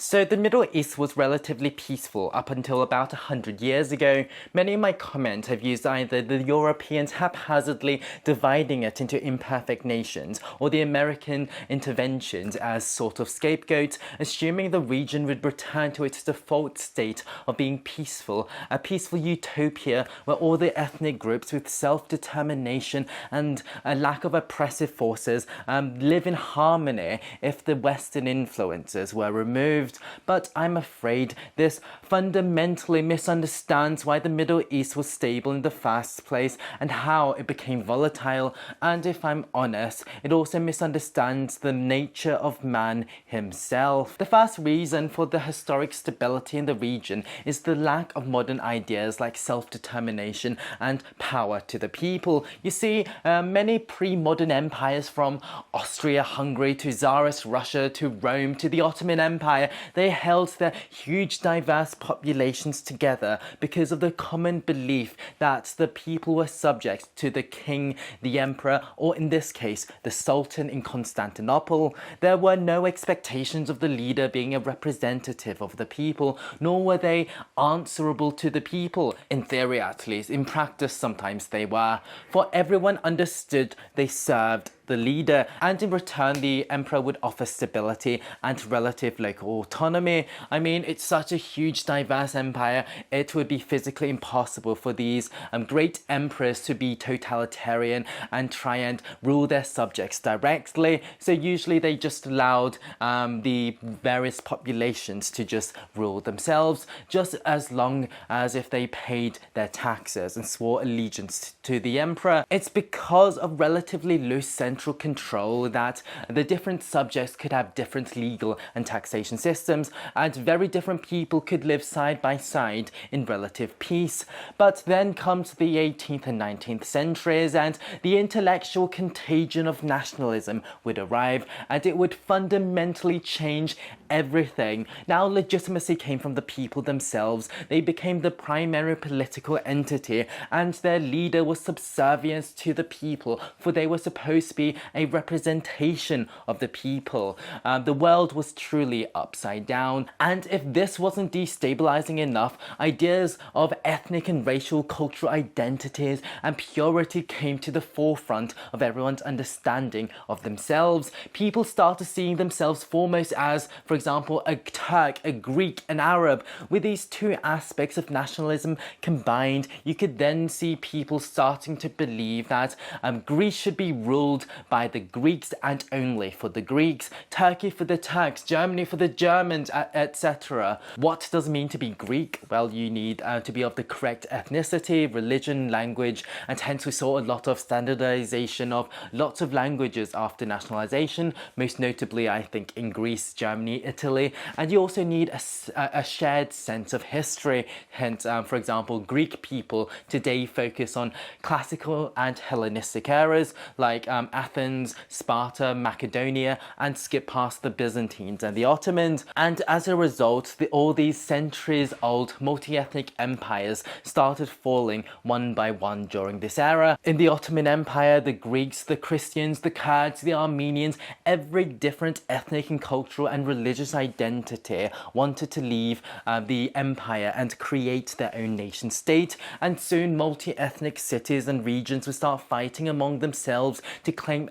So the Middle East was relatively peaceful up until about 100 years ago. Many of my comments have used either the Europeans haphazardly dividing it into imperfect nations or the American interventions as sort of scapegoats, assuming the region would return to its default state of being peaceful, a peaceful utopia where all the ethnic groups with self-determination and a lack of oppressive forces live in harmony if the Western influences were removed. But I'm afraid this fundamentally misunderstands why the Middle East was stable in the first place and how it became volatile, and if I'm honest, it also misunderstands the nature of man himself. The first reason for the historic stability in the region is the lack of modern ideas like self-determination and power to the people. You see, many pre-modern empires from Austria-Hungary to Tsarist Russia to Rome to the Ottoman Empire, they held their huge diverse populations together because of the common belief that the people were subject to the king, the emperor, or in this case, the Sultan in Constantinople. There were no expectations of the leader being a representative of the people, nor were they answerable to the people. In theory at least, in practice sometimes they were. For everyone understood they served the leader, and in return the emperor would offer stability and relative local autonomy. I mean, it's such a huge diverse empire, it would be physically impossible for these great emperors to be totalitarian and try and rule their subjects directly. So usually they just allowed the various populations to just rule themselves, just as long as if they paid their taxes and swore allegiance to the emperor. It's because of relatively loose central control that the different subjects could have different legal and taxation systems, and very different people could live side by side in relative peace. But then comes the 18th and 19th centuries, and the intellectual contagion of nationalism would arrive, and it would fundamentally change everything. Now legitimacy came from the people themselves. They became the primary political entity, and their leader was subservient to the people, for they were supposed to be a representation of the people. The world was truly upside down, and if this wasn't destabilizing enough, ideas of ethnic and racial cultural identities and purity came to the forefront of everyone's understanding of themselves. People started seeing themselves foremost as, for example, a Turk, a Greek, an Arab. With these two aspects of nationalism combined, you could then see people starting to believe that Greece should be ruled by the Greeks and only for the Greeks, Turkey for the Turks, Germany for the Germans, etc. What does it mean to be Greek? Well, you need to be of the correct ethnicity, religion, language, and hence we saw a lot of standardization of lots of languages after nationalization, most notably I think in Greece, Germany, Italy. And you also need a shared sense of history, hence for example Greek people today focus on classical and Hellenistic eras like Athens, Sparta, Macedonia, and skip past the Byzantines and the Ottomans. And as a result, all these centuries-old multi-ethnic empires started falling one by one during this era. In the Ottoman Empire, the Greeks, the Christians, the Kurds, the Armenians, every different ethnic and cultural and religious identity wanted to leave the empire and create their own nation state, and soon multi-ethnic cities and regions would start fighting among themselves to claim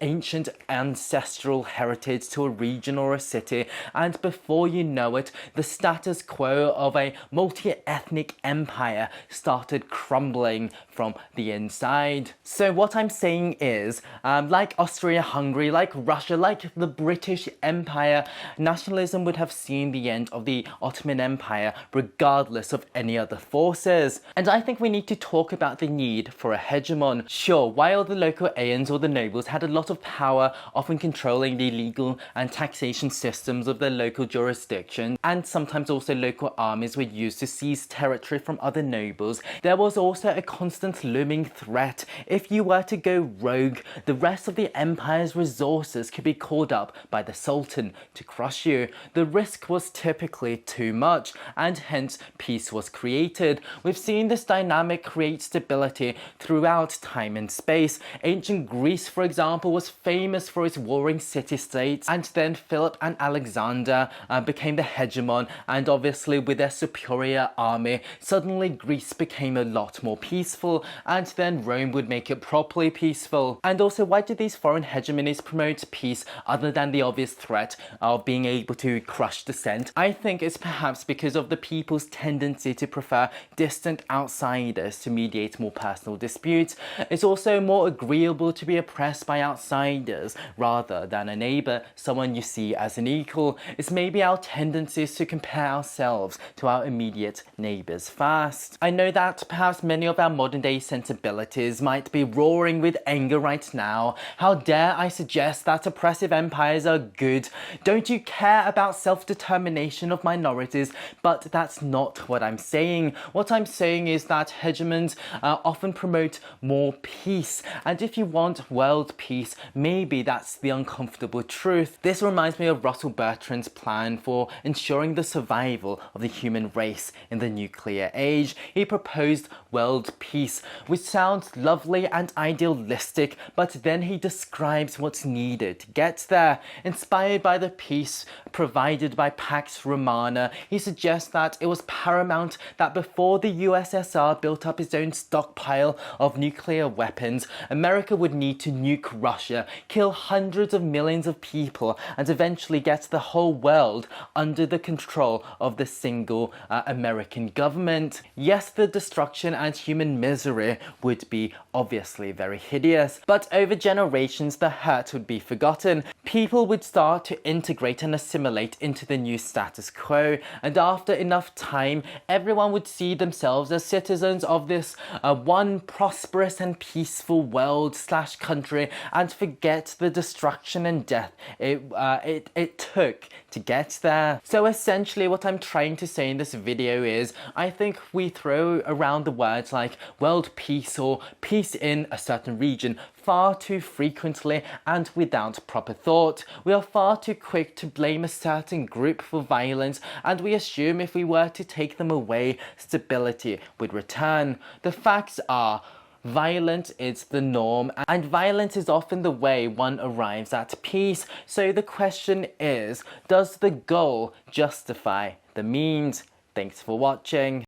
ancient ancestral heritage to a region or a city, and before you know it, the status quo of a multi-ethnic empire started crumbling from the inside. So what I'm saying is, like Austria-Hungary, like Russia, like the British Empire, nationalism would have seen the end of the Ottoman Empire regardless of any other forces. And I think we need to talk about the need for a hegemon. Sure, while the local Aeons or the nobles had a lot of power, often controlling the legal and taxation systems of their local jurisdiction, and sometimes also local armies were used to seize territory from other nobles, there was also a constant looming threat. If you were to go rogue, the rest of the empire's resources could be called up by the Sultan to crush you. The risk was typically too much, and hence peace was created. We've seen this dynamic create stability throughout time and space. Ancient Greece Greece, for example, was famous for its warring city-states, and then Philip and Alexander became the hegemon, and obviously with their superior army, suddenly Greece became a lot more peaceful, and then Rome would make it properly peaceful. And also, why did these foreign hegemonies promote peace other than the obvious threat of being able to crush dissent? I think it's perhaps because of the people's tendency to prefer distant outsiders to mediate more personal disputes. It's also more agreeable to be oppressed by outsiders rather than a neighbour, someone you see as an equal. It's maybe our tendencies to compare ourselves to our immediate neighbours first. I know that perhaps many of our modern day sensibilities might be roaring with anger right now. How dare I suggest that oppressive empires are good? Don't you care about self-determination of minorities? But that's not what I'm saying. What I'm saying is that hegemons often promote more peace, and if you want world peace, maybe that's the uncomfortable truth. This reminds me of Russell Bertrand's plan for ensuring the survival of the human race in the nuclear age. He proposed world peace, which sounds lovely and idealistic, but then he describes what's needed to get there. Inspired by the peace provided by Pax Romana, he suggests that it was paramount that before the USSR built up its own stockpile of nuclear weapons, America would need to nuke Russia, kill hundreds of millions of people, and eventually get the whole world under the control of the single American government. Yes, the destruction and human misery would be obviously very hideous, but over generations the hurt would be forgotten. People would start to integrate and assimilate into the new status quo, and after enough time, everyone would see themselves as citizens of this one prosperous and peaceful world/country, and forget the destruction and death it took to get there. So essentially what I'm trying to say in this video is, I think we throw around the words like world peace or peace in a certain region far too frequently and without proper thought. We are far too quick to blame a certain group for violence, and we assume if we were to take them away, stability would return. The facts are, violence is the norm, and violence is often the way one arrives at peace. So the question is, does the goal justify the means? Thanks for watching.